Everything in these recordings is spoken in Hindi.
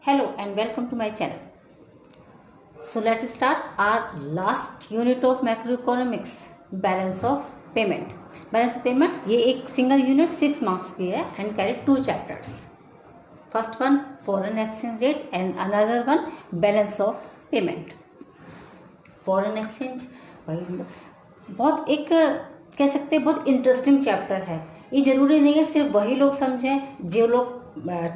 Hello and welcome to my channel. So let's start our last unit of macroeconomics, balance of payment. Balance of payment ये एक सिंगल यूनिट 6 मार्क्स की है and carry 2 chapters. First one foreign exchange rate and another one balance of payment. Foreign exchange बहुत एक कह सकते हैं बहुत इंटरेस्टिंग चैप्टर है. ये जरूरी नहीं है सिर्फ वही लोग समझें जो लोग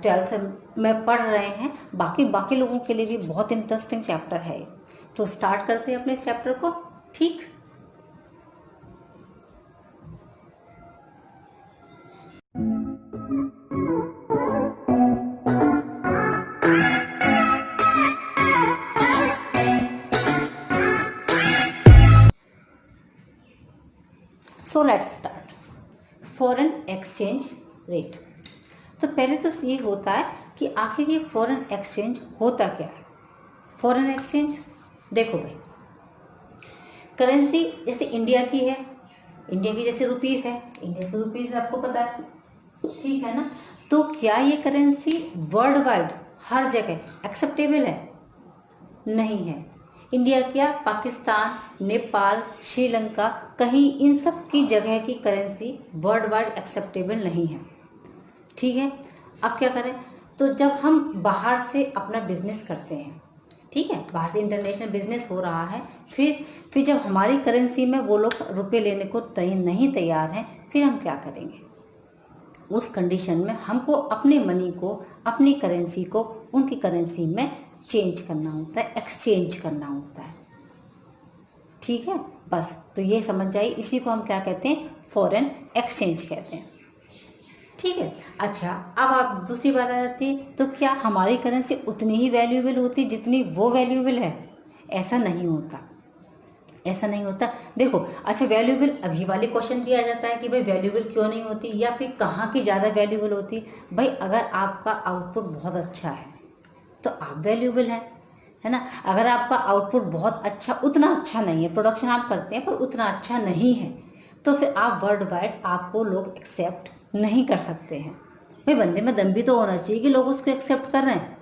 12th में पढ़ रहे हैं, बाकी लोगों के लिए भी बहुत इंटरेस्टिंग चैप्टर है. तो स्टार्ट करते हैं अपने इस चैप्टर को. ठीक, so let's start. Foreign exchange rate. तो पहले तो ये होता है कि आखिर ये फॉरेन एक्सचेंज होता क्या है. फॉरेन एक्सचेंज देखो भाई, करेंसी जैसे इंडिया की है, इंडिया की जैसे रुपीस है, इंडिया की रुपीस आपको पता है, ठीक है ना. तो क्या ये करेंसी वर्ल्ड वाइड हर जगह एक्सेप्टेबल है? नहीं है. इंडिया क्या, पाकिस्तान, नेपाल, श्रीलंका, कहीं इन सब की जगह की करेंसी वर्ल्ड वाइड एक्सेप्टेबल नहीं है. ठीक है. अब क्या करें? तो जब हम बाहर से अपना बिजनेस करते हैं, ठीक है, बाहर से इंटरनेशनल बिजनेस हो रहा है, फिर जब हमारी करेंसी में वो लोग रुपए लेने को नहीं तैयार हैं, फिर हम क्या करेंगे? उस कंडीशन में हमको अपने मनी को, अपनी करेंसी को उनकी करेंसी में चेंज करना होता है, एक्सचेंज करना होता है. ठीक है, बस. तो ये समझ जाइए, इसी को हम क्या कहते हैं? फॉरेन एक्सचेंज कहते हैं. ठीक है. अच्छा, अब आप दूसरी बात आ जाती है, तो क्या हमारी करेंसी उतनी ही वैल्यूएबल होती है जितनी वो वैल्यूएबल है? ऐसा नहीं होता, ऐसा नहीं होता. देखो, अच्छा, वैल्यूएबल अभी वाले क्वेश्चन भी आ जाता है कि भाई वैल्यूएबल क्यों नहीं होती, या फिर कहाँ की ज़्यादा वैल्यूएबल होती. भाई अगर आपका आउटपुट बहुत अच्छा है तो आप वैल्यूएबल है ना. अगर आपका आउटपुट बहुत अच्छा, उतना अच्छा नहीं है, प्रोडक्शन आप करते हैं पर उतना अच्छा नहीं है, तो फिर आप वर्ल्ड वाइड आपको लोग एक्सेप्ट नहीं कर सकते हैं. भाई बंदे में दम भी तो होना चाहिए कि लोग उसको एक्सेप्ट कर रहे हैं.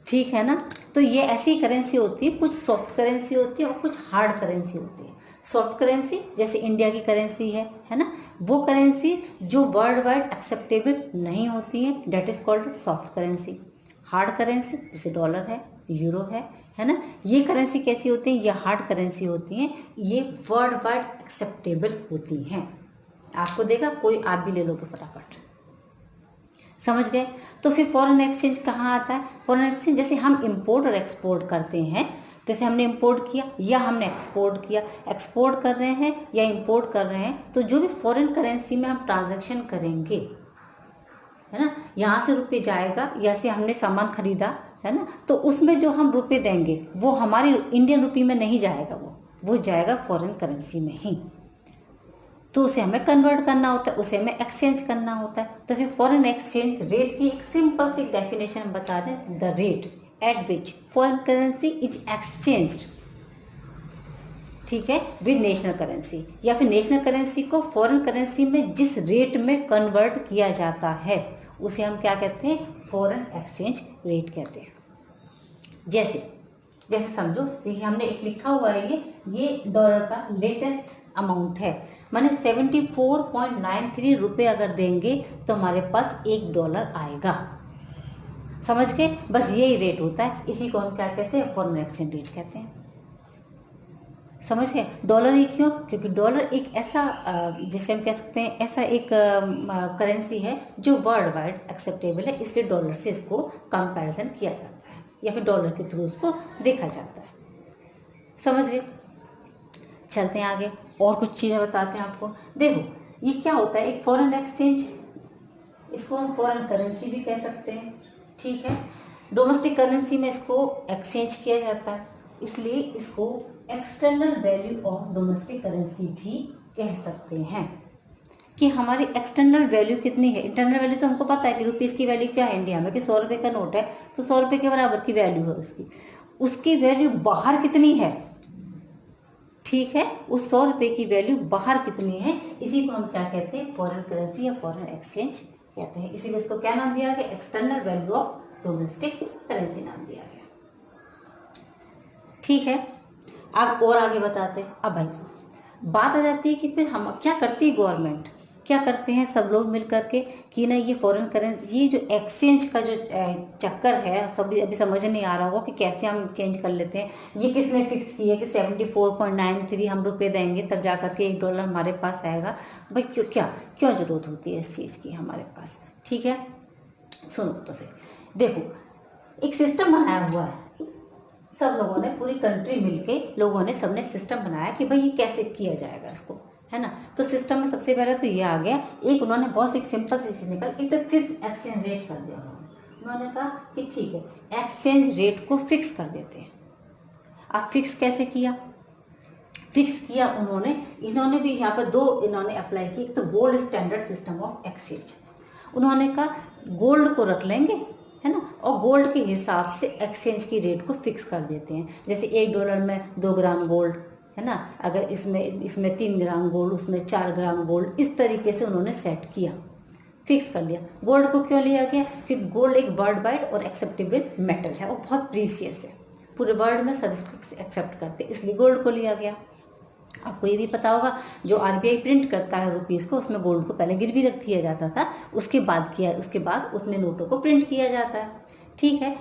ठीक है ना. तो ये ऐसी करेंसी होती है, कुछ सॉफ्ट करेंसी होती है और कुछ हार्ड करेंसी होती है. सॉफ्ट करेंसी जैसे इंडिया की करेंसी है ना, वो करेंसी जो वर्ल्ड वाइड एक्सेप्टेबल नहीं होती है, that is called soft currency. Hard currency जैसे डॉलर है, यूरो है ना, ये करेंसी कैसी होती है? ये हार्ड करेंसी होती हैं, ये वर्ल्ड वाइड एक्सेप्टेबल होती हैं. आपको देगा कोई, आप भी ले लो तो फटाफट. समझ गए? तो फिर फॉरेन एक्सचेंज कहाँ आता है? फॉरेन एक्सचेंज जैसे हम इंपोर्ट और एक्सपोर्ट करते हैं, जैसे हमने इंपोर्ट किया या हमने एक्सपोर्ट किया, एक्सपोर्ट कर रहे हैं या इंपोर्ट कर रहे हैं, तो जो भी फॉरेन करेंसी में हम ट्रांजैक्शन करेंगे, है ना, यहाँ से रुपये जाएगा, या से हमने सामान खरीदा, है ना, तो उसमें जो हम रुपये देंगे वो हमारी इंडियन रुपी में नहीं जाएगा, वो जाएगा फॉरेन करेंसी में ही. तो उसे हमें कन्वर्ट करना होता है, उसे हमें एक्सचेंज करना होता है. तो फिर फॉरेन एक्सचेंज रेट की एक सिंपल सी डेफिनेशन हम बता दें, the rate at which foreign currency is exchanged, ठीक है, विद नेशनल करेंसी, या फिर नेशनल करेंसी को फॉरेन करेंसी में जिस रेट में कन्वर्ट किया जाता है उसे हम क्या कहते हैं? फॉरेन एक्सचेंज रेट कहते हैं. जैसे समझो, देखिए हमने एक लिखा हुआ है, ये डॉलर का लेटेस्ट अमाउंट है, माने 74.93 रुपये अगर देंगे तो हमारे पास $1 आएगा. समझ गए? बस यही रेट होता है, इसी को हम क्या कहते हैं? फॉरेन एक्सचेंज रेट कहते हैं. समझ गए? डॉलर ही क्यों? क्योंकि डॉलर एक ऐसा जिसे हम कह सकते हैं ऐसा एक करेंसी है जो वर्ल्ड वाइड एक्सेप्टेबल है, इसलिए डॉलर से इसको कंपैरिजन किया जाता है या फिर डॉलर के थ्रू उसको देखा जाता है. समझ गए? चलते हैं आगे, और कुछ चीज़ें बताते हैं आपको. देखो, ये क्या होता है? एक फॉरेन एक्सचेंज, इसको हम फॉरेन करेंसी भी कह सकते हैं. ठीक है. डोमेस्टिक करेंसी में इसको एक्सचेंज किया जाता है, इसलिए इसको external value of domestic currency भी कह सकते हैं. कि हमारी एक्सटर्नल वैल्यू कितनी है? इंटरनल वैल्यू तो हमको पता है कि रुपीज़ की वैल्यू क्या है इंडिया में, कि 100 रुपये का नोट है तो 100 रुपये के बराबर की वैल्यू है उसकी वैल्यू बाहर कितनी है? ठीक है, उस 100 रुपये की वैल्यू बाहर कितनी है, इसी को हम क्या कहते हैं? फॉरेन करेंसी या फॉरेन एक्सचेंज कहते हैं. इसीलिए इसको क्या नाम दिया गया? External value of domestic currency नाम दिया गया। ठीक है, अब और आगे बताते हैं। अब भाई बात आ जाती है कि फिर हम क्या करती है, गवर्नमेंट क्या करते हैं सब लोग मिल करके कि ना ये फॉरेन करेंसी, ये जो एक्सचेंज का जो चक्कर है, सब अभी समझ नहीं आ रहा होगा कि कैसे हम चेंज कर लेते हैं। ये किसने फिक्स किया कि 74.93 हम रुपये देंगे तब जा करके $1 हमारे पास आएगा। भाई क्यों ज़रूरत होती है इस चीज़ की हमारे पास। ठीक है, सुनो तो फिर देखो, एक सिस्टम बनाया हुआ है, सब लोगों ने, पूरी कंट्री मिलके लोगों ने, सबने सिस्टम बनाया कि भाई ये कैसे किया जाएगा इसको, है ना। तो सिस्टम में सबसे पहले तो ये आ गया, एक उन्होंने बहुत एक सिंपल सी चीज़ निकल, एक तो फिक्स एक्सचेंज रेट कर दिया उन्होंने कहा कि ठीक है एक्सचेंज रेट को फिक्स कर देते हैं। अब फिक्स कैसे किया, फिक्स किया इन्होंने भी यहाँ पर दो इन्होंने अप्लाई की। एक तो gold standard system of exchange, उन्होंने कहा गोल्ड को रख लेंगे, है ना, और गोल्ड के हिसाब से एक्सचेंज की रेट को फिक्स कर देते हैं। जैसे $1 में 2 ग्राम गोल्ड, है ना, अगर इसमें 3 ग्राम गोल्ड, उसमें 4 ग्राम गोल्ड, इस तरीके से उन्होंने सेट किया, फिक्स कर लिया। गोल्ड को क्यों लिया गया, क्योंकि गोल्ड एक वर्ल्ड वाइड और एक्सेप्टेबल मेटल है, वो बहुत प्रीसियस है, पूरे वर्ल्ड में सब इसको एक्सेप्ट करते, इसलिए गोल्ड को लिया गया। आपको ये भी पता होगा जो आरबीआई प्रिंट करता है रुपीज़ को, उसमें गोल्ड को पहले गिरवी रख दिया जाता था, उसके बाद उतने नोटों को प्रिंट किया जाता है। ठीक है,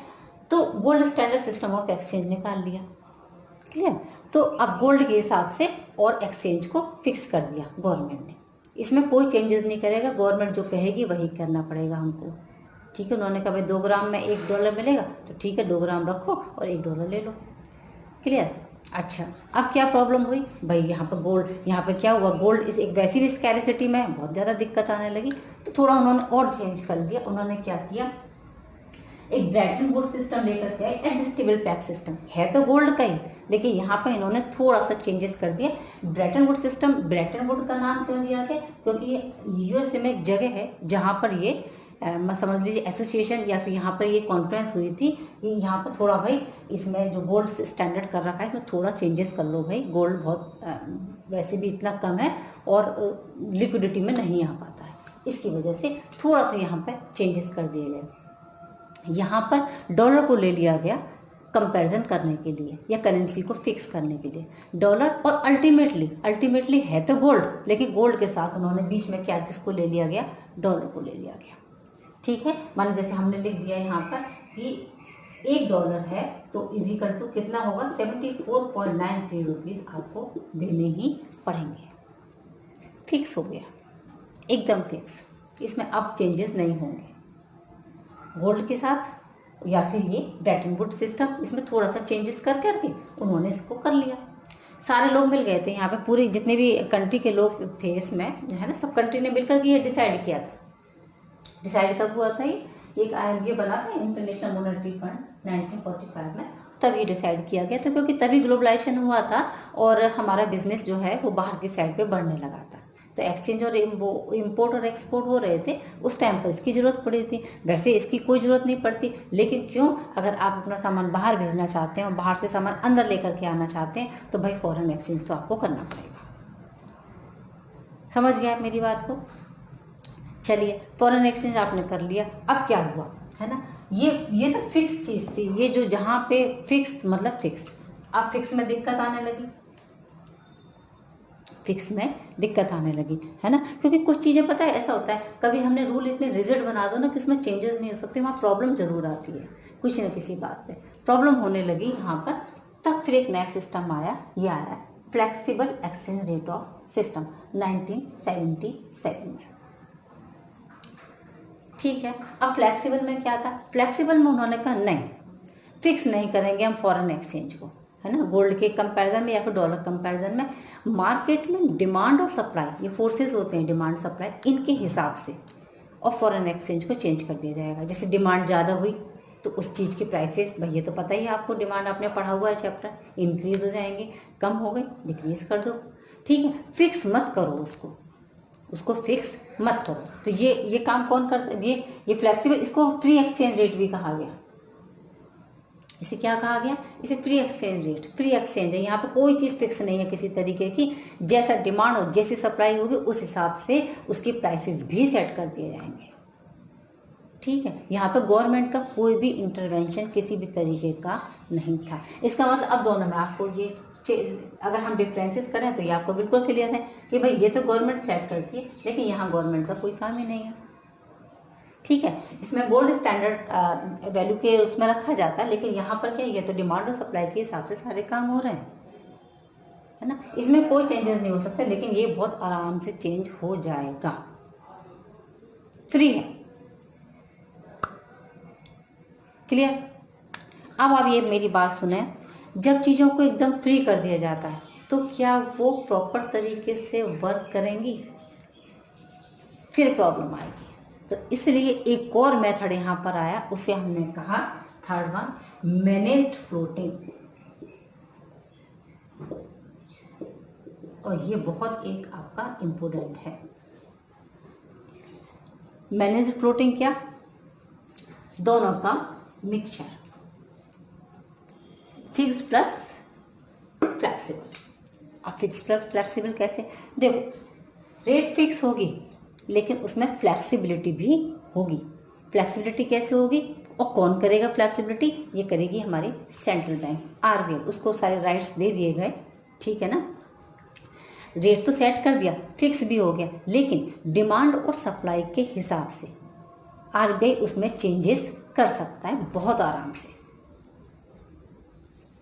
तो gold standard system of exchange निकाल लिया, क्लियर। तो अब गोल्ड के हिसाब से और एक्सचेंज को फिक्स कर दिया गवर्नमेंट ने, इसमें कोई चेंजेस नहीं करेगा, गवर्नमेंट जो कहेगी वही करना पड़ेगा हमको। ठीक है, उन्होंने कहा भाई 2 ग्राम में $1 मिलेगा, तो ठीक है 2 ग्राम रखो और $1 ले लो, क्लियर। अच्छा, अब क्या प्रॉब्लम हुई भाई, यहाँ पर गोल्ड, यहाँ पर क्या हुआ, गोल्ड इस एक वैसी भी स्कैरिसिटी में बहुत ज़्यादा दिक्कत आने लगी, तो थोड़ा उन्होंने और चेंज कर दिया। उन्होंने क्या किया, एक ब्रेटन वुड सिस्टम लेकर के आए, एडजस्टेबल पैक सिस्टम, है तो गोल्ड का ही, लेकिन यहाँ पर इन्होंने थोड़ा सा चेंजेस कर दिया। Brayton would system, Brayton would का नाम क्यों दिया गया, क्योंकि ये यूएसए में एक जगह है जहाँ पर ये समझ लीजिए एसोसिएशन या फिर यहाँ पर ये कॉन्फ्रेंस हुई थी कि यहाँ पर थोड़ा भाई इसमें जो गोल्ड स्टैंडर्ड कर रखा है इसमें थोड़ा चेंजेस कर लो भाई, गोल्ड बहुत वैसे भी इतना कम है और लिक्विडिटी में नहीं आ पाता है, इसकी वजह से थोड़ा सा यहाँ पर चेंजेस कर दिए गए। यहाँ पर डॉलर को ले लिया गया कंपैरिजन करने के लिए या करेंसी को फिक्स करने के लिए, डॉलर, और अल्टीमेटली है तो गोल्ड, लेकिन गोल्ड के साथ उन्होंने बीच में क्या किसको ले लिया गया, डॉलर को ले लिया गया। ठीक है, माने जैसे हमने लिख दिया यहाँ पर कि $1 है तो इजिकल टू कितना होगा, 74.93 रुपीज़ आपको देने ही पड़ेंगे। फिक्स हो गया, एकदम फिक्स, इसमें अब चेंजेस नहीं होंगे। गोल्ड के साथ या फिर ये ब्रेटन वुड सिस्टम, इसमें थोड़ा सा चेंजेस कर करके उन्होंने इसको कर लिया। सारे लोग मिल गए थे यहाँ पे, पूरे जितने भी कंट्री के लोग थे इसमें, है ना, सब कंट्री ने मिलकर के ये डिसाइड किया था। डिसाइड कब हुआ था, ये आईएमए बना था, इंटरनेशनल मॉनेटरी फंड, 1945 में, तब ये डिसाइड किया गया था, क्योंकि तभी ग्लोबलाइजेशन हुआ था और हमारा बिजनेस जो है वो बाहर की साइड पे बढ़ने लगा था, तो एक्सचेंज और वो इम्पोर्ट और एक्सपोर्ट हो रहे थे, उस टाइम पर इसकी ज़रूरत पड़ी थी। वैसे इसकी कोई ज़रूरत नहीं पड़ती, लेकिन क्यों, अगर आप अपना सामान बाहर भेजना चाहते हैं और बाहर से सामान अंदर लेकर के आना चाहते हैं तो भाई फॉरेन एक्सचेंज तो आपको करना पड़ेगा। समझ गए आप मेरी बात को। चलिए, फॉरेन एक्सचेंज आपने कर लिया, अब क्या हुआ, है ना, ये तो फिक्स चीज़ थी, ये जो जहाँ पे फिक्स मतलब फिक्स, अब फिक्स में दिक्कत आने लगी, फिक्स में दिक्कत आने लगी, है ना, क्योंकि कुछ चीज़ें पता है ऐसा होता है, कभी हमने रूल इतने रिजिड बना दो ना कि उसमें चेंजेस नहीं हो सकते, वहाँ प्रॉब्लम जरूर आती है, कुछ ना किसी बात पे प्रॉब्लम होने लगी यहाँ पर। तब फिर एक नया सिस्टम आया, ये आया flexible exchange rate of system 1977 में। ठीक है, अब फ्लेक्सिबल में क्या था, फ्लेक्सिबल में उन्होंने कहा नहीं, फिक्स नहीं करेंगे हम फॉरेन एक्सचेंज को, है ना, गोल्ड के कंपैरिजन में या फिर डॉलर कंपैरिजन में, मार्केट में डिमांड और सप्लाई, ये फोर्सेस होते हैं डिमांड सप्लाई, इनके हिसाब से और फॉरेन एक्सचेंज को चेंज कर दिया जाएगा। जैसे डिमांड ज़्यादा हुई तो उस चीज़ के प्राइसेस, भैया तो पता ही है आपको, डिमांड आपने पढ़ा हुआ है चैप्टर, इंक्रीज हो जाएंगे, कम हो गए डिक्रीज कर दो। ठीक है, फिक्स मत करो उसको फिक्स मत करो। तो ये काम कौन करता है, ये फ्लेक्सिबल, इसको फ्री एक्सचेंज रेट भी कहा गया। इसे क्या कहा गया, इसे free exchange rate, free exchange है, यहाँ पे कोई चीज़ फिक्स नहीं है किसी तरीके की, जैसा डिमांड हो, जैसी सप्लाई होगी उस हिसाब से उसकी प्राइसेस भी सेट कर दिए जाएंगे। ठीक है, यहाँ पे गवर्नमेंट का कोई भी इंटरवेंशन किसी भी तरीके का नहीं था। इसका मतलब अब दोनों में आपको ये अगर हम डिफरेंसेस करें तो ये आपको बिल्कुल क्लियर है कि भाई ये तो गवर्नमेंट सेट करती है, लेकिन यहाँ गवर्नमेंट का कोई काम ही नहीं है। ठीक है, इसमें गोल्ड स्टैंडर्ड वैल्यू के उसमें रखा जाता है, लेकिन यहाँ पर क्या, ये तो डिमांड और सप्लाई के हिसाब से सारे काम हो रहे हैं, है ना। इसमें कोई चेंजेस नहीं हो सकते, लेकिन ये बहुत आराम से चेंज हो जाएगा, फ्री है। क्लियर। अब आप ये मेरी बात सुने, जब चीज़ों को एकदम फ्री कर दिया जाता है तो क्या वो प्रॉपर तरीके से वर्क करेंगी, फिर प्रॉब्लम आएगी। तो इसलिए एक और मेथड यहाँ पर आया, उसे हमने कहा थर्ड वन, मैनेज्ड फ्लोटिंग। और ये बहुत एक आपका इम्पोर्टेंट है। मैनेज्ड फ्लोटिंग क्या, दोनों का मिक्सचर, फिक्स्ड प्लस फ्लेक्सिबल। अब फिक्स प्लस फ्लेक्सिबल कैसे, देखो रेट फिक्स होगी लेकिन उसमें फ्लेक्सिबिलिटी भी होगी। फ्लेक्सिबिलिटी कैसे होगी और कौन करेगा फ्लेक्सिबिलिटी, ये करेगी हमारी सेंट्रल बैंक आरबीआई, उसको सारे राइट्स दे दिए गए, ठीक है ना। रेट तो सेट कर दिया, फिक्स भी हो गया, लेकिन डिमांड और सप्लाई के हिसाब से आरबीआई उसमें चेंजेस कर सकता है बहुत आराम से,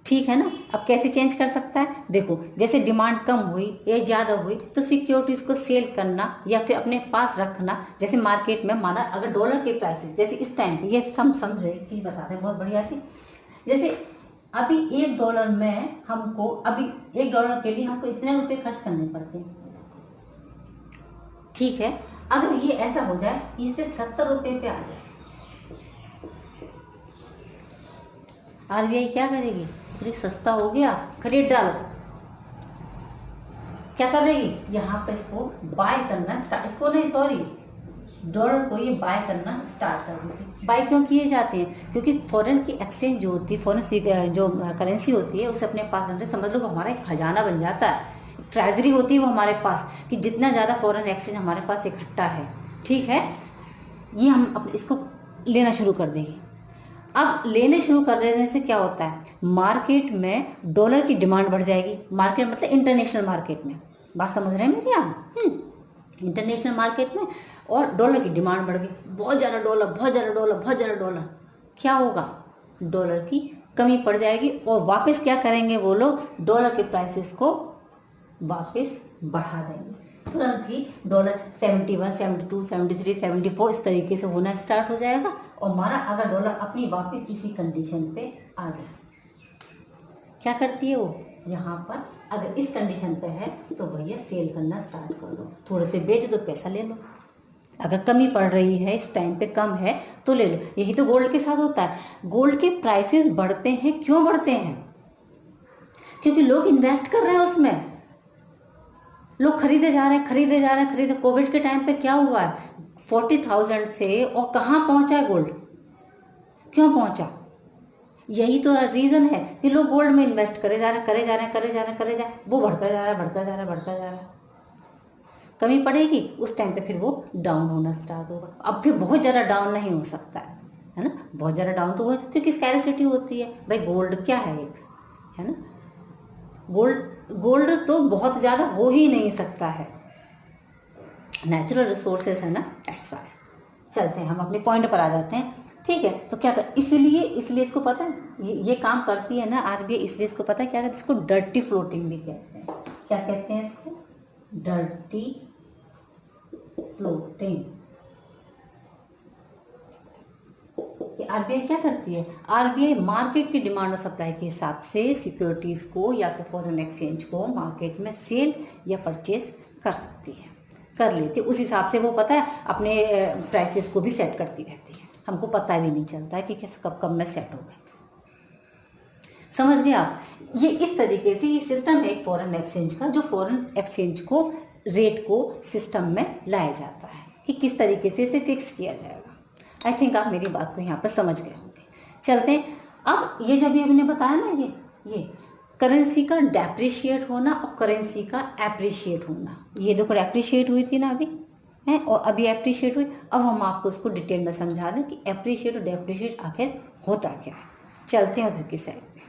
ठीक है ना। अब कैसे चेंज कर सकता है, देखो जैसे डिमांड कम हुई या ज़्यादा हुई तो सिक्योरिटीज को सेल करना या फिर अपने पास रखना। जैसे मार्केट में माना अगर डॉलर के प्राइसेस, जैसे इस टाइम पे ये समझ एक चीज़ बता रहे हैं बहुत बढ़िया सी, जैसे अभी $1 में हमको, अभी $1 के लिए हमको इतने रुपए खर्च करने पड़ते हैं, ठीक है। अगर ये ऐसा हो जाए इससे 70 रुपए पे आ जाए, आरबीआई क्या करेगी, अरे सस्ता हो गया खरीद डालो, क्या कर रही, यहाँ पे इसको बाय करना स्टार्ट, इसको नहीं सॉरी डॉलर को ये बाय करना स्टार्ट कर देती। बाय क्यों किए जाते हैं, क्योंकि फॉरेन की एक्सचेंज जो होती है, फॉरेन जो करेंसी होती है उसे अपने पास रखते, समझ लो हमारा एक खजाना बन जाता है, ट्रेजरी होती है वो हमारे पास, कि जितना ज़्यादा फॉरेन एक्सचेंज हमारे पास इकट्ठा है, ठीक है, ये हम अपने इसको लेना शुरू कर देंगे। अब लेने शुरू कर देने से क्या होता है, मार्केट में डॉलर की डिमांड बढ़ जाएगी, मार्केट मतलब इंटरनेशनल मार्केट में, बात समझ रहे हैं मेरी आप, इंटरनेशनल मार्केट में, और डॉलर की डिमांड बढ़ गई, बहुत ज़्यादा डॉलर, बहुत ज़्यादा डॉलर, बहुत ज़्यादा डॉलर, क्या होगा, डॉलर की कमी पड़ जाएगी, और वापस क्या करेंगे वो लोग, डॉलर के प्राइसेस को वापस बढ़ा देंगे, तुरंत ही डॉलर 71, 72, 73, 74 इस तरीके से होना स्टार्ट हो जाएगा। और माना अगर डॉलर अपनी वापस इसी कंडीशन पे आ गया, क्या करती है वो, यहाँ पर अगर इस कंडीशन पे है तो भैया सेल करना स्टार्ट कर दो, थोड़े से बेच दो, पैसा ले लो, अगर कमी पड़ रही है इस टाइम पे कम है तो ले लो। यही तो गोल्ड के साथ होता है, गोल्ड के प्राइसेस बढ़ते हैं, क्यों बढ़ते हैं, क्योंकि लोग इन्वेस्ट कर रहे हैं उसमें, लोग खरीदे जा रहे हैं, खरीदे जा रहे हैं, खरीदे। कोविड के टाइम पे क्या हुआ है, 40,000 से और कहाँ पहुंचा है गोल्ड, क्यों पहुंचा, यही तो रीजन है कि लोग गोल्ड में इन्वेस्ट करे जा रहे हैं, करे जा रहे हैं, करे जा रहे हैं, करे जा रहे हैं, वो बढ़ता जा रहा है, बढ़ता जा रहा है, बढ़ता जा रहा है, कमी पड़ेगी उस टाइम पे फिर वो डाउन होना स्टार्ट होगा। अब फिर बहुत ज़्यादा डाउन नहीं हो सकता है ना, बहुत ज़्यादा डाउन तो हो, क्योंकि स्कैरसिटी होती है भाई, गोल्ड क्या है एक, है ना, गोल्ड तो बहुत ज़्यादा हो ही नहीं सकता है, नेचुरल रिसोर्सेज है ना, दैट्स व्हाई। चलते हैं हम अपने पॉइंट पर आ जाते हैं, ठीक है। तो क्या कर, इसलिए इसको पता है ये काम करती है ना आरबीआई, इसलिए इसको पता है क्या कहते हैं, इसको डर्टी फ्लोटिंग भी कहते हैं, क्या कहते हैं इसको, डर्टी फ्लोटिंग। आरबीआई क्या करती है, आरबीआई मार्केट की डिमांड और सप्लाई के हिसाब से सिक्योरिटीज को या फिर फॉरेन एक्सचेंज को मार्केट में सेल या परचेज कर सकती है, कर लेती है, उस हिसाब से वो पता है अपने प्राइसेस को भी सेट करती रहती है, हमको पता भी नहीं चलता है कि किस कब कब में सेट हो गए, समझ गए आप। ये इस तरीके से ये सिस्टम है एक फॉरेन एक्सचेंज का, जो फॉरेन एक्सचेंज को रेट को सिस्टम में लाया जाता है कि किस तरीके से इसे फिक्स किया जाएगा। आई थिंक आप मेरी बात को यहाँ पर समझ गए होंगे। चलते हैं अब, ये जो भी हमने बताया ना, ये करेंसी का डेप्रिशिएट होना और करेंसी का एप्रिशिएट होना, ये देखो एप्रिशिएट हुई थी ना अभी, है, और अभी एप्रिशिएट हुई। अब हम आपको उसको डिटेल में समझा दें कि एप्रिशिएट और डेप्रिशिएट आखिर होता क्या है। चलते हैं उधर की साइड में।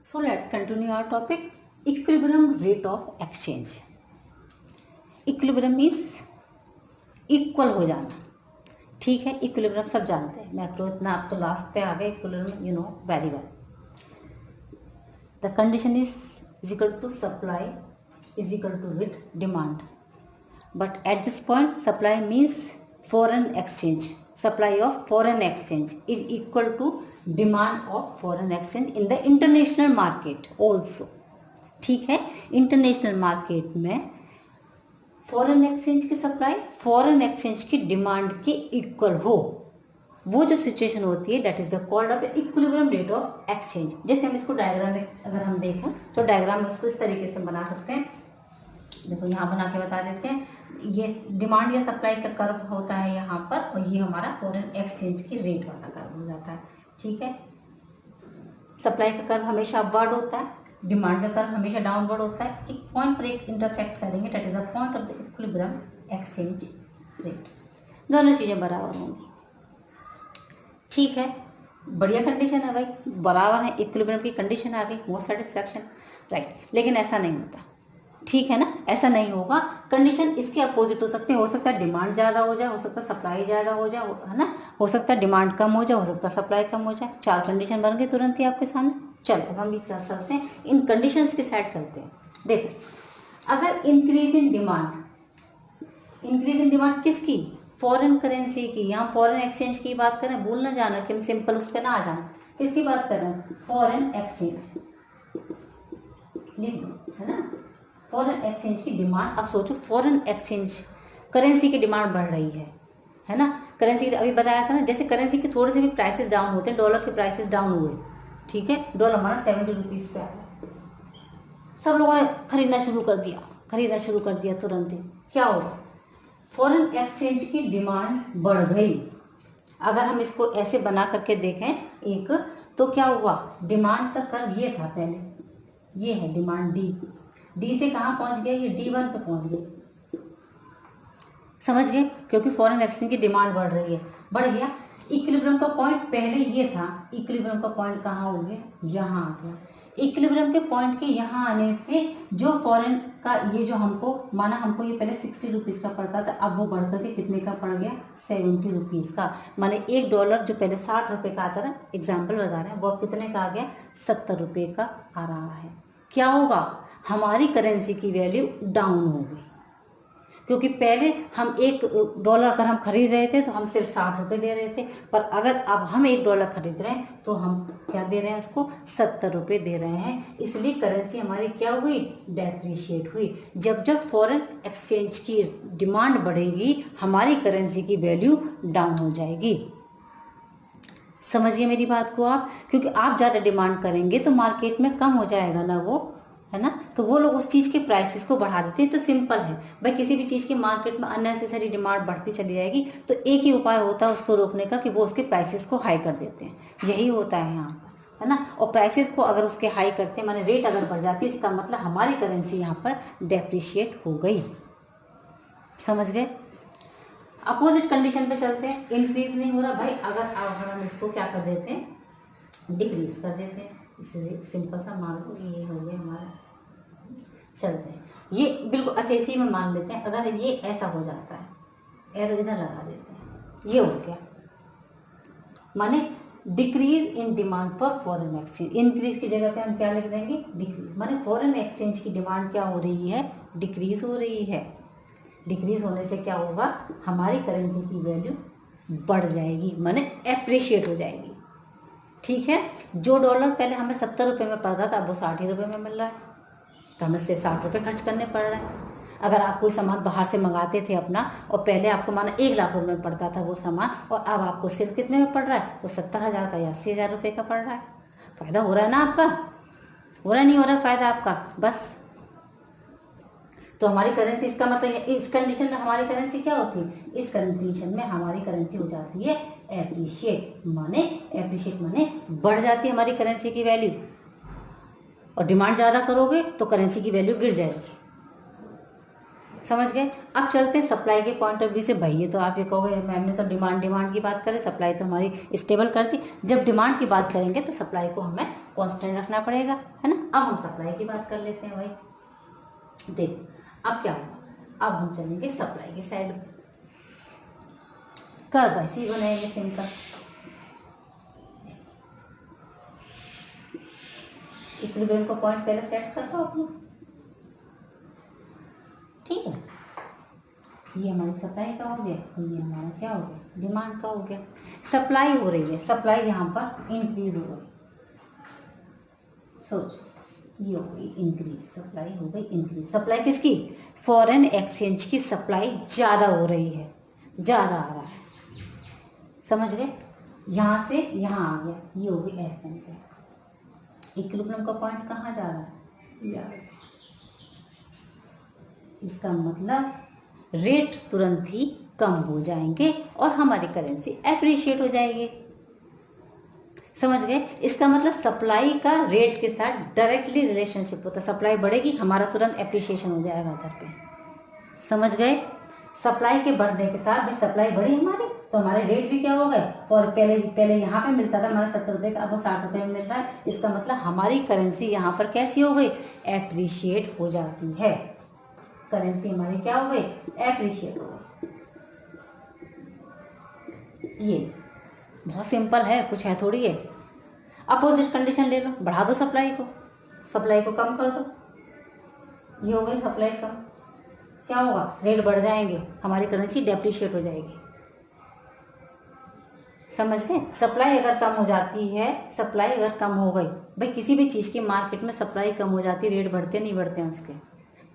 So let's continue our topic, equilibrium rate of exchange. Equilibrium means equal हो जाना, ठीक है। इक्विलिब्रियम सब जानते हैं, मैक्रो इतना आप तो लास्ट पे आ गए। Equilibrium you know very well. The condition is equal to supply is equal to with demand, but at this point supply means foreign exchange. Supply of foreign exchange is equal to demand of foreign exchange in the international market also, ठीक है। इंटरनेशनल मार्केट में फॉरेन एक्सचेंज की सप्लाई फॉरेन एक्सचेंज की डिमांड के इक्वल हो, वो जो सिचुएशन होती है that is the called off equilibrium rate of exchange. जैसे हम इसको डायग्राम में अगर हम देखें तो डायग्राम में इसको इस तरीके से बना सकते हैं। देखो यहाँ बना के बता देते हैं, ये डिमांड या सप्लाई का कर्व होता है यहाँ पर, और ये हमारा फॉरेन एक्सचेंज की रेट वाला कर्व हो जाता है, ठीक है। सप्लाई का कर्व हमेशा अपवर्ड होता है, डिमांड का कर्व हमेशा डाउनवर्ड होता है। एक पॉइंट पर एक इंटरसेक्ट करेंगे, that is the point of the equilibrium exchange rate. दोनों चीज़ें बराबर होंगी, ठीक है। बढ़िया कंडीशन है भाई, बराबर है, इक्विलिब्रियम की कंडीशन आ गई, मोस्ट सेटिस्फैक्शन, राइट। लेकिन ऐसा नहीं होता, ठीक है ना, ऐसा नहीं होगा। कंडीशन इसके अपोजिट हो सकते हैं, हो सकता है डिमांड ज़्यादा हो जाए, हो सकता है सप्लाई ज़्यादा हो जाए, है ना, हो सकता है डिमांड कम हो जाए, हो सकता है सप्लाई कम हो जाए। चार कंडीशन बन गई तुरंत ही आपके सामने। चलो अब हम भी चल सकते हैं, इन कंडीशंस की साइड चलते हैं। देखो, अगर इंक्रीज इन डिमांड किसकी, फॉरेन करेंसी की, यहाँ फॉरेन एक्सचेंज की बात करें, भूल ना जाना कि हम सिंपल उस पर ना आ जाना। किसकी बात कर रहे हैं, फॉरेन एक्सचेंज, लिख लो, है ना, फॉरेन एक्सचेंज की डिमांड। अब सोचो फॉरेन एक्सचेंज करेंसी की डिमांड बढ़ रही है ना। करेंसी अभी बताया था ना, जैसे करेंसी के थोड़े से भी प्राइसेस डाउन होते हैं, डॉलर के प्राइसेस डाउन हुए, ठीक है, डॉलर हमारा 70 रुपीज़ पे आ गया, सब लोगों ने खरीदना शुरू कर दिया तुरंत ही। क्या होगा, फॉरेन एक्सचेंज की डिमांड बढ़ गई। अगर हम इसको ऐसे बना करके देखें एक, तो क्या हुआ, डिमांड का कर्व ये था पहले, ये है डिमांड डी से कहाँ पहुंच गया, ये D1 पे पहुंच गए, समझ गए, क्योंकि फॉरेन एक्सचेंज की डिमांड बढ़ रही है, बढ़ गया। इक्विलिब्रियम का पॉइंट पहले ये था, इक्विलिब्रियम का पॉइंट कहाँ हो गया, यहाँ आ गया। इक्विलिब्रियम के पॉइंट के यहाँ आने से जो फॉरेन का ये जो हमको माना, हमको ये पहले 60 रुपीज़ का पड़ता था, अब वो बढ़ करके कितने का पड़ गया, 70 रुपीज़ का। माने $1 जो पहले 60 रुपये का आता था, एग्जाम्पल बता रहे हैं, वो अब कितने का आ गया, 70 रुपये का आ रहा है। क्या होगा, हमारी करेंसी की वैल्यू डाउन हो गई, क्योंकि पहले हम $1 अगर हम खरीद रहे थे तो हम सिर्फ 60 रुपये दे रहे थे, पर अगर अब हम $1 खरीद रहे हैं तो हम क्या दे रहे हैं, उसको 70 रुपये दे रहे हैं। इसलिए करेंसी हमारी क्या हुई, डेप्रिशिएट हुई। जब जब फॉरेन एक्सचेंज की डिमांड बढ़ेगी, हमारी करेंसी की वैल्यू डाउन हो जाएगी। समझ गए मेरी बात को आप, क्योंकि आप ज़्यादा डिमांड करेंगे तो मार्केट में कम हो जाएगा ना वो, है ना, तो वो लोग उस चीज़ के प्राइसेस को बढ़ा देते हैं। तो सिंपल है भाई, किसी भी चीज़ की मार्केट में अननेसेसरी डिमांड बढ़ती चली जाएगी तो एक ही उपाय होता है उसको रोकने का, कि वो उसके प्राइसेस को हाई कर देते हैं। यही होता है यहाँ पर, है ना। और प्राइसेस को अगर उसके हाई करते हैं, माने रेट अगर बढ़ जाती है, इसका मतलब हमारी करेंसी यहाँ पर डेप्रिशिएट हो गई। समझ गए। अपोजिट कंडीशन पे चलते हैं, इंक्रीज नहीं हो रहा भाई, अगर हम इसको क्या कर देते हैं, डिक्रीज कर देते हैं। इसलिए सिंपल सा मान लो ये हो गया हमारा। चलते हैं, ये बिल्कुल अच्छा इसी में मान लेते हैं, अगर ये ऐसा हो जाता है, एरो इधर लगा देते हैं, ये हो गया, माने decrease in demand for foreign exchange. Increase की जगह पे हम क्या लिख देंगे, डिक्रीज, माने फॉरेन एक्सचेंज की डिमांड क्या हो रही है, डिक्रीज हो रही है। डिक्रीज होने से क्या होगा, हमारी करेंसी की वैल्यू बढ़ जाएगी, माने एप्रिशिएट हो जाएगी, ठीक है। जो डॉलर पहले हमें 70 रुपये में पड़ता था, अब वो 60 रुपये में मिल रहा है, तो हमें सिर्फ 60 रुपये खर्च करने पड़ रहे हैं। अगर आप कोई सामान बाहर से मंगाते थे अपना, और पहले आपको माना 1 लाख रुपये में पड़ता था वो सामान, और अब आपको सिर्फ कितने में पड़ रहा है, वो 70,000 का या 80,000 रुपये का पड़ रहा है। फ़ायदा हो रहा है ना आपका, हो रहा नहीं हो रहा है फ़ायदा आपका, बस। तो हमारी करेंसी, इसका मतलब इस कंडीशन में हमारी करेंसी क्या होती है, इस कंडीशन में हमारी करेंसी हो जाती है एप्रिशिएट, माने बढ़ जाती है हमारी करेंसी की वैल्यू। और डिमांड ज़्यादा करोगे तो करेंसी की वैल्यू गिर जाएगी। समझ गए। अब चलते हैं सप्लाई के पॉइंट ऑफ व्यू से। भाई ये तो आप ये कहोगे मैम ने तो डिमांड की बात करें, सप्लाई तो हमारी स्टेबल कर दी। जब डिमांड की बात करेंगे तो सप्लाई को हमें कांस्टेंट रखना पड़ेगा, है ना। अब हम सप्लाई की बात कर लेते हैं भाई। देखो अब क्या होगा, अब हम चलेंगे सप्लाई की साइड पे। कर भाई सी बनाएंगे सिंपल। इक्विलिब्रियम को पॉइंट पहले सेट कर दो अपने, ठीक है। ये हमारी सप्लाई का हो गया, ये हमारा क्या हो गया, डिमांड का हो गया। सप्लाई हो रही है, सप्लाई यहाँ पर इंक्रीज हो गई। सोचो ये हो गई इंक्रीज, सप्लाई हो गई इंक्रीज। सप्लाई किसकी, फॉरेन एक्सचेंज की सप्लाई ज़्यादा हो रही है, ज़्यादा आ रहा है। समझ गए। यहाँ से यहाँ आ गया, ये हो गई ऐसे में। इक्विलिब्रियम का पॉइंट कहाँ जा रहा है, यार इसका मतलब रेट तुरंत ही कम हो जाएंगे और हमारी करेंसी एप्रिशिएट हो जाएगी। समझ गए। इसका मतलब सप्लाई का रेट के साथ डायरेक्टली रिलेशनशिप होता है। सप्लाई बढ़ेगी, हमारा तुरंत एप्रिशिएशन हो जाएगा उधर पे। समझ गए। सप्लाई के बढ़ने के साथ भी सप्लाई बढ़ी हमारी तो हमारे रेट भी क्या हो गए। और पहले यहाँ पे मिलता था हमारा 70 रुपये का, अब वो 60 रुपये में मिल रहा है। इसका मतलब हमारी करेंसी यहाँ पर कैसी हो गई, एप्रिशिएट हो जाती है। करेंसी हमारी क्या हो गई, एप्रिशिएट हो गई। ये बहुत सिंपल है, कुछ है थोड़ी है। अपोजिट कंडीशन ले लो, बढ़ा दो सप्लाई को कम कर दो, ये हो गई सप्लाई कम। क्या होगा, रेट बढ़ जाएंगे, हमारी करेंसी डेप्रिशिएट हो जाएगी। समझ गए। सप्लाई अगर कम हो जाती है, सप्लाई अगर कम हो गई, भाई किसी भी चीज़ की मार्केट में सप्लाई कम हो जाती है, रेट बढ़ते नहीं बढ़ते हैं उसके,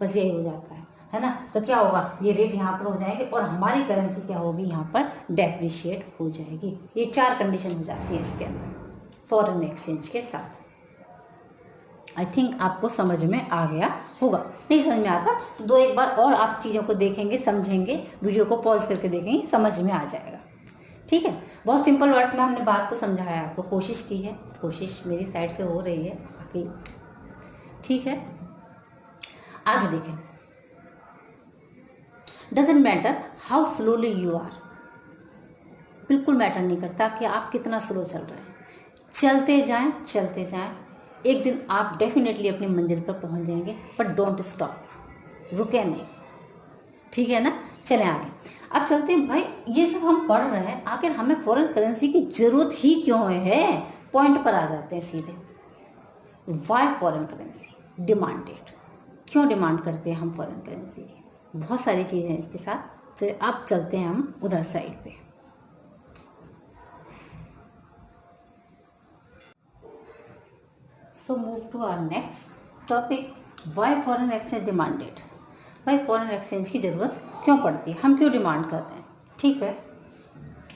बस यही हो जाता है ना। तो क्या होगा, ये रेट यहाँ पर हो जाएंगे और हमारी करेंसी क्या होगी, यहाँ पर डेप्रिशिएट हो जाएगी। ये 4 कंडीशन हो जाती है इसके अंदर फॉरेन एक्सचेंज के साथ। आई थिंक आपको समझ में आ गया होगा। नहीं समझ में आता तो 2 एक बार और आप चीज़ों को देखेंगे, समझेंगे, वीडियो को पॉज करके देखेंगे, समझ में आ जाएगा। ठीक है। बहुत सिंपल वर्ड्स में हमने बात को समझाया, आपको कोशिश की है, कोशिश मेरी साइड से हो रही है बाकी ठीक है। आगे देखें। Doesn't matter how slowly you are, बिल्कुल मैटर नहीं करता कि आप कितना स्लो चल रहे हैं। चलते जाएं, एक दिन आप डेफिनेटली अपनी मंजिल पर पहुंच जाएंगे, बट डोंट स्टॉप, रुके नहीं। ठीक है ना। चलें आगे। अब चलते हैं भाई, ये सब हम पढ़ रहे हैं, आखिर हमें फॉरेन करेंसी की जरूरत ही क्यों है। पॉइंट पर आ जाते हैं सीधे। वाई फॉरेन करेंसी डिमांडेड, क्यों डिमांड करते हैं हम फॉरेन करेंसी की। बहुत सारी चीज़ें हैं इसके साथ। तो अब चलते हैं हम उधर साइड पे। So move to our next topic, why foreign exchange demanded. भाई फॉरेन एक्सचेंज की ज़रूरत क्यों पड़ती है, हम क्यों डिमांड कर रहे हैं। ठीक है,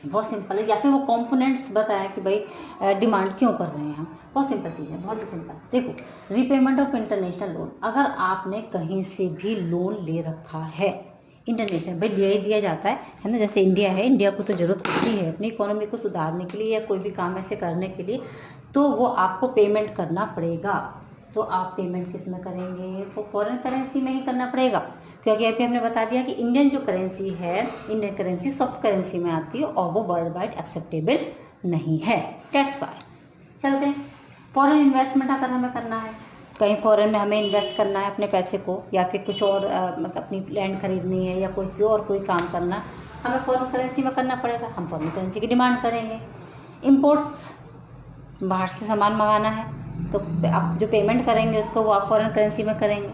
बहुत सिंपल है। या फिर वो कंपोनेंट्स बताया कि भाई डिमांड क्यों कर रहे हैं हम। बहुत सिंपल चीज़ है, बहुत ही सिंपल। देखो, रिपेमेंट ऑफ इंटरनेशनल लोन, अगर आपने कहीं से भी लोन ले रखा है इंटरनेशनल, भाई दिया ही दिया जाता है ना। जैसे इंडिया है, इंडिया को तो ज़रूरत पड़ती है अपनी इकोनॉमी को सुधारने के लिए या कोई भी काम ऐसे करने के लिए, तो वो आपको पेमेंट करना पड़ेगा। तो आप पेमेंट किस में करेंगे, तो फॉरेन करेंसी में ही करना पड़ेगा, क्योंकि अभी हमने बता दिया कि इंडियन जो करेंसी है, इंडियन करेंसी सॉफ्ट करेंसी में आती है और वो वर्ल्ड वाइड एक्सेप्टेबल नहीं है। That's why. चलते हैं। फॉरेन इन्वेस्टमेंट अगर हमें करना है, कहीं फॉरेन में हमें इन्वेस्ट करना है अपने पैसे को, या फिर कुछ और अपनी लैंड खरीदनी है या कोई काम करना, हमें फॉरेन करेंसी में करना पड़ेगा। हम फॉरेन करेंसी की डिमांड करेंगे। इम्पोर्ट्स, बाहर से सामान मंगाना है तो आप जो पेमेंट करेंगे उसको वो आप फॉरेन करेंसी में करेंगे।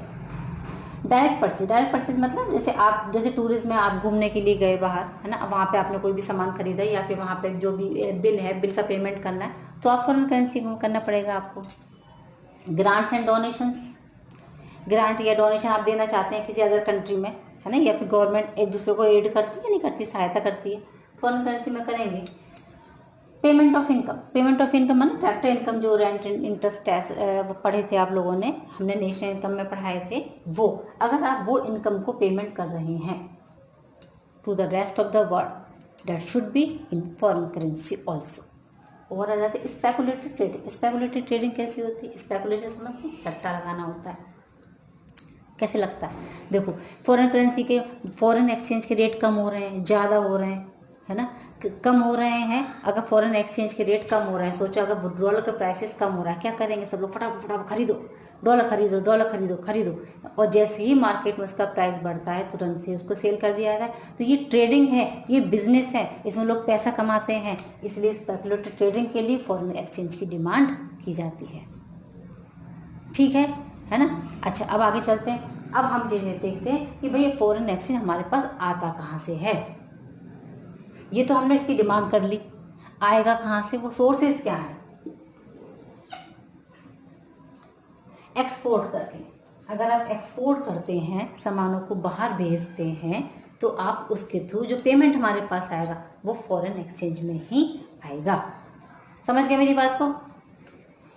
डायरेक्ट परचेज मतलब जैसे टूरिज्म में आप घूमने के लिए गए बाहर, है ना, वहाँ पे आपने कोई भी सामान खरीदा या फिर वहाँ पे जो भी बिल है, बिल का पेमेंट करना है तो आप फॉरेन करेंसी में करना पड़ेगा आपको। ग्रांट्स एंड डोनेशंस, ग्रांट या डोनेशन आप देना चाहते हैं किसी अदर कंट्री में, है ना, या फिर गवर्नमेंट एक दूसरे को एड करती है, नहीं करती, सहायता करती है, फॉरेन करेंसी में करेंगे। पेमेंट ऑफ इनकम मतलब फैक्टर इनकम, जो रेंट इंटरेस्ट टैक्स पढ़े थे आप लोगों ने, हमने नेशनल इनकम में पढ़ाए थे, वो अगर आप वो इनकम को पेमेंट कर रहे हैं to the rest of the world, that should be in foreign currency also. और आ जाते स्पेकुलेटिव ट्रेडिंग। स्पेकुलेटिव ट्रेडिंग कैसी होती है? स्पेकुलेशन समझते हैं, सट्टा लगाना होता है। कैसे लगता है? देखो, फॉरेन करेंसी के, फॉरेन एक्सचेंज के रेट कम हो रहे हैं, ज़्यादा हो रहे हैं, है ना, कम हो रहे हैं। अगर फॉरेन एक्सचेंज के रेट कम हो रहे हैं, सोचो अगर डॉलर का प्राइसेस कम हो रहा है, क्या करेंगे सब लोग? फटाफट फटाफट खरीदो, डॉलर खरीदो, डॉलर खरीदो, खरीदो। और जैसे ही मार्केट में उसका प्राइस बढ़ता है तुरंत से उसको सेल कर दिया जाता है। तो ये ट्रेडिंग है, ये बिजनेस है, इसमें लोग पैसा कमाते हैं। इसलिए स्पेकुलेटिव ट्रेडिंग के लिए फॉरेन एक्सचेंज की डिमांड की जाती है। ठीक है ना। अच्छा, अब आगे चलते हैं। अब हम ये देखते हैं कि भाई ये फॉरेन एक्सचेंज हमारे पास आता कहाँ से है। ये तो हमने इसकी डिमांड कर ली, आएगा कहाँ से? वो सोर्सेस क्या है? एक्सपोर्ट करके। अगर आप एक्सपोर्ट करते हैं, सामानों को बाहर भेजते हैं, तो आप उसके थ्रू जो पेमेंट हमारे पास आएगा वो फॉरेन एक्सचेंज में ही आएगा। समझ गए मेरी बात को?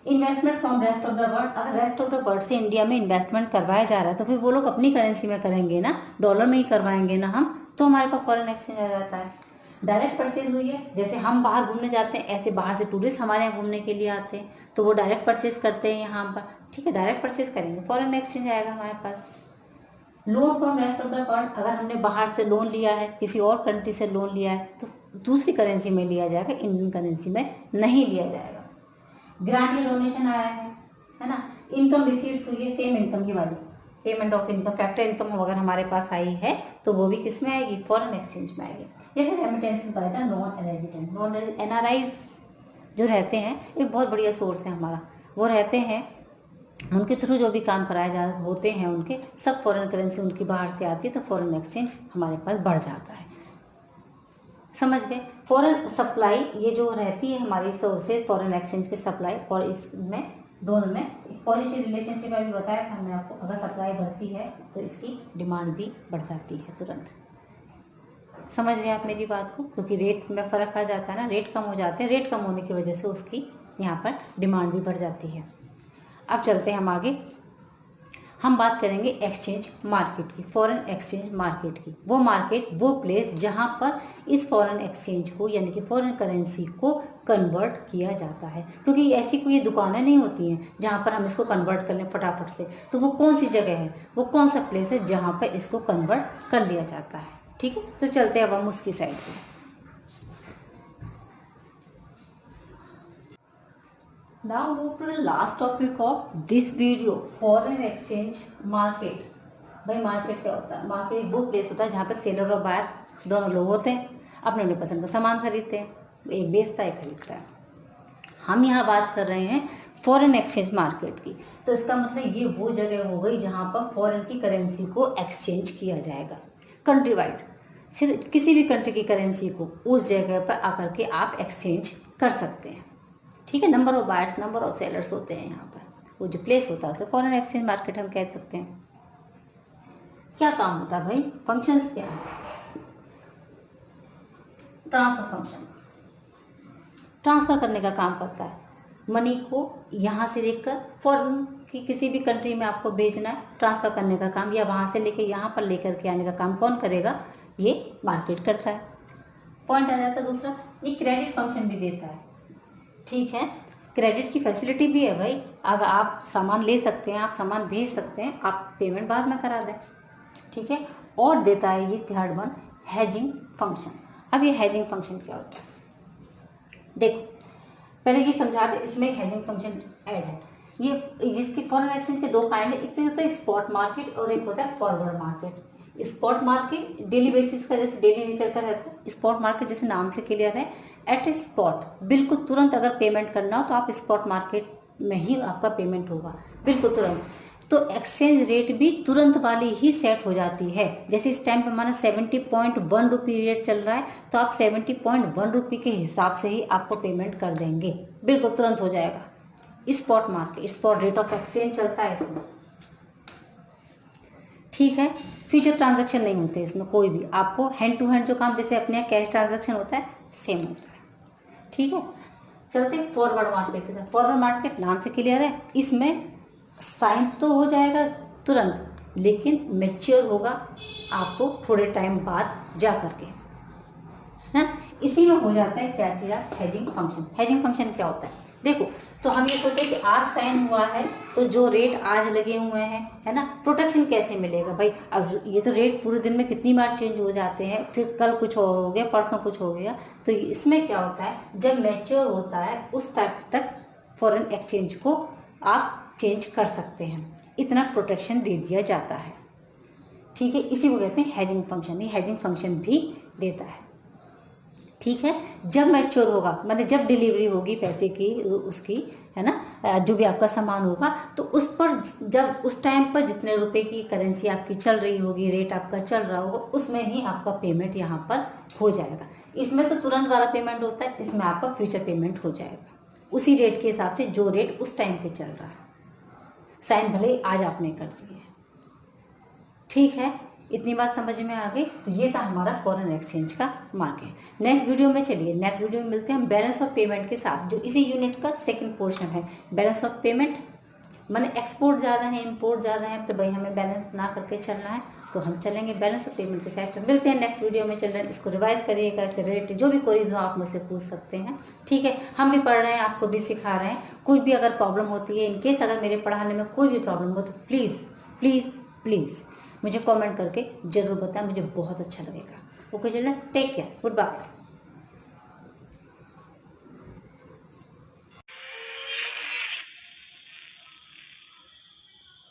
Investment from rest of the world. अगर रेस्ट ऑफ द वर्ल्ड से इंडिया में इन्वेस्टमेंट करवाया जा रहा है तो फिर वो लोग अपनी करेंसी में करेंगे ना, डॉलर में ही करवाएंगे ना हम, तो हमारे पास फॉरेन एक्सचेंज आ जाता है। डायरेक्ट परचेज हुई है, जैसे हम बाहर घूमने जाते हैं, ऐसे बाहर से टूरिस्ट हमारे यहाँ घूमने के लिए आते हैं, तो वो डायरेक्ट परचेज करते हैं यहाँ पर। ठीक है, डायरेक्ट परचेज करेंगे, फॉरेन एक्सचेंज आएगा हमारे पास। Loan from rest of the world. अगर हमने बाहर से लोन लिया है, किसी और कंट्री से लोन लिया है, तो दूसरी करेंसी में लिया जाएगा, इंडियन करेंसी में नहीं लिया जाएगा। ग्रांट या डोनेशन आया है ना। इनकम रिसीट्स हुई है, सेम इनकम की वाली, payment of income, factor income अगर हमारे पास आई है तो वो भी किस में आएगी? फॉरेन एक्सचेंज में आएगी। या फिर रेमिटेंसेस का था नॉन रेजिडेंट, नॉन एनआरआईज जो रहते हैं, एक बहुत बढ़िया सोर्स है हमारा, वो रहते हैं, उनके थ्रू जो भी काम कराए जा होते हैं उनके सब फॉरेन करेंसी उनकी बाहर से आती है, तो फॉरेन एक्सचेंज हमारे पास बढ़ जाता है। समझ गए? फॉरेन सप्लाई, ये जो रहती है हमारी सोर्सेज फॉरेन एक्सचेंज की सप्लाई, और इसमें दोनों में एक पॉजिटिव रिलेशनशिप अभी बताया था हमने आपको। अगर सप्लाई बढ़ती है तो इसकी डिमांड भी बढ़ जाती है तुरंत। समझ गए आप मेरी बात को? क्योंकि रेट में फ़र्क आ जाता है ना, रेट कम हो जाते हैं, रेट कम होने की वजह से उसकी यहाँ पर डिमांड भी बढ़ जाती है। अब चलते हैं हम आगे। हम बात करेंगे एक्सचेंज मार्केट की, फॉरेन एक्सचेंज मार्केट की। वो मार्केट, वो प्लेस जहाँ पर इस फॉरेन एक्सचेंज को यानी कि फॉरेन करेंसी को कन्वर्ट किया जाता है। क्योंकि ऐसी कोई दुकानें नहीं होती हैं जहाँ पर हम इसको कन्वर्ट कर लें फटाफट से। तो वो कौन सी जगह है, वो कौन सा प्लेस है जहाँ पर इसको कन्वर्ट कर लिया जाता है। ठीक है, तो चलते हैं अब हम उसकी साइड पर। Now move to the last topic of this video, foreign exchange market। भाई मार्केट क्या होता है? मार्केट एक वो प्लेस होता है जहाँ पे सेलर और बायर दोनों लोग होते हैं, अपने अपने पसंद का सामान खरीदते हैं, एक बेचता है, एक खरीदता है। हम यहाँ बात कर रहे हैं फॉरेन एक्सचेंज मार्केट की। तो इसका मतलब ये वो जगह हो गई जहाँ पर फॉरेन की करेंसी को एक्सचेंज किया जाएगा, कंट्री वाइड। सिर्फ किसी भी कंट्री की करेंसी को उस जगह पर आकर के आप एक्सचेंज कर सकते हैं। ठीक है, number of buyers, number of sellers होते हैं यहाँ पर। वो जो प्लेस होता है उसे फॉरेन एक्सचेंज मार्केट हम कह सकते हैं। क्या काम होता है भाई? फंक्शंस क्या है? ट्रांसफर फंक्शन, ट्रांसफर करने का काम करता है। मनी को यहाँ से लेकर फॉरेन की किसी भी कंट्री में आपको भेजना है, ट्रांसफर करने का काम, या वहाँ से लेकर यहाँ पर लेकर के आने का काम कौन करेगा? ये मार्केट करता है। पॉइंट आ जाता है दूसरा, ये क्रेडिट फंक्शन भी देता है। ठीक है, क्रेडिट की फैसिलिटी भी है भाई। अगर आप सामान ले सकते हैं, आप सामान भेज सकते हैं, आप पेमेंट बाद में करा दें। ठीक है, और देता है ये थर्ड वन, हेजिंग फंक्शन। अब ये हेजिंग फंक्शन क्या होता है? देखो, पहले ये समझा दे, इसमें हेजिंग फंक्शन ऐड है। ये जिसकी फॉरेन एक्सचेंज के दो काइंड है, एक तो होता है स्पॉट मार्केट और एक होता है forward market. Spot market daily basis का, जैसे डेली नेचर का रहता है। स्पॉट मार्केट जैसे नाम से क्लियर है, एट ए स्पॉट, बिल्कुल तुरंत अगर पेमेंट करना हो तो आप स्पॉट मार्केट में ही आपका पेमेंट होगा, बिल्कुल तुरंत। तो एक्सचेंज रेट भी तुरंत वाली ही सेट हो जाती है। जैसे इस टाइम पे हमारा 70.1 रुपये रेट चल रहा है, तो आप 70.1 रुपये के हिसाब से ही आपको पेमेंट कर देंगे, बिल्कुल तुरंत हो जाएगा। Spot market, spot rate of exchange चलता है इसमें। ठीक है, फ्यूचर ट्रांजैक्शन नहीं होते इसमें कोई भी। आपको हैंड टू हैंड जो काम जैसे अपने यहाँ कैश ट्रांजैक्शन होता है, सेम होता है। ठीक है, चलते हैं फॉरवर्ड मार्केट के साथ। फॉरवर्ड मार्केट नाम से क्लियर है, इसमें साइन तो हो जाएगा तुरंत, लेकिन मैच्योर होगा आपको थोड़े टाइम बाद जा करके, है ना। इसी में हो जाता है क्या चीज़, हेजिंग फंक्शन। हेजिंग फंक्शन क्या होता है, देखो तो हम ये सोचे कि आज साइन हुआ है तो जो रेट आज लगे हुए हैं, है ना, प्रोटेक्शन कैसे मिलेगा भाई। अब ये तो रेट पूरे दिन में कितनी बार चेंज हो जाते हैं, फिर कल कुछ और हो गया, परसों कुछ हो गया। तो इसमें क्या होता है, जब मैच्योर होता है उस टाइम तक फॉरेन एक्सचेंज को आप चेंज कर सकते हैं, इतना प्रोटेक्शन दे दिया जाता है। ठीक है, इसी को कहते हैं हेजिंग फंक्शन। ये हेजिंग फंक्शन भी देता है। ठीक है, जब मैच्योर होगा माने जब डिलीवरी होगी पैसे की उसकी, है ना, जो भी आपका सामान होगा, तो उस पर जब उस टाइम पर जितने रुपए की करेंसी आपकी चल रही होगी, रेट आपका चल रहा होगा, उसमें ही आपका पेमेंट यहाँ पर हो जाएगा। इसमें तो तुरंत वाला पेमेंट होता है, इसमें आपका फ्यूचर पेमेंट हो जाएगा उसी रेट के हिसाब से जो रेट उस टाइम पे चल रहा है। साइन भले ही आज आपने कर दिए। ठीक है, इतनी बात समझ में आ गई। तो ये था हमारा फॉरेन एक्सचेंज का मार्केट। नेक्स्ट वीडियो में चलिए, नेक्स्ट वीडियो में मिलते हैं हम बैलेंस ऑफ पेमेंट के साथ, जो इसी यूनिट का सेकंड पोर्शन है। बैलेंस ऑफ पेमेंट माने एक्सपोर्ट ज़्यादा है, इंपोर्ट ज़्यादा है, तो भाई हमें बैलेंस बना करके चलना है, तो हम चलेंगे बैलेंस ऑफ पेमेंट के साथ। तो मिलते हैं नेक्स्ट वीडियो में। चिल्ड्रन इसको रिवाइज करिएगा, इससे रिलेटेड जो भी क्वेरीज हो आप मुझसे पूछ सकते हैं। ठीक है, हम भी पढ़ रहे हैं, आपको भी सिखा रहे हैं। कुछ भी अगर प्रॉब्लम होती है, इनकेस अगर मेरे पढ़ाने में कोई भी प्रॉब्लम हो, तो प्लीज़ प्लीज़ प्लीज़ मुझे कमेंट करके ज़रूर बताएं, मुझे बहुत अच्छा लगेगा। Okay children, take care, good bye.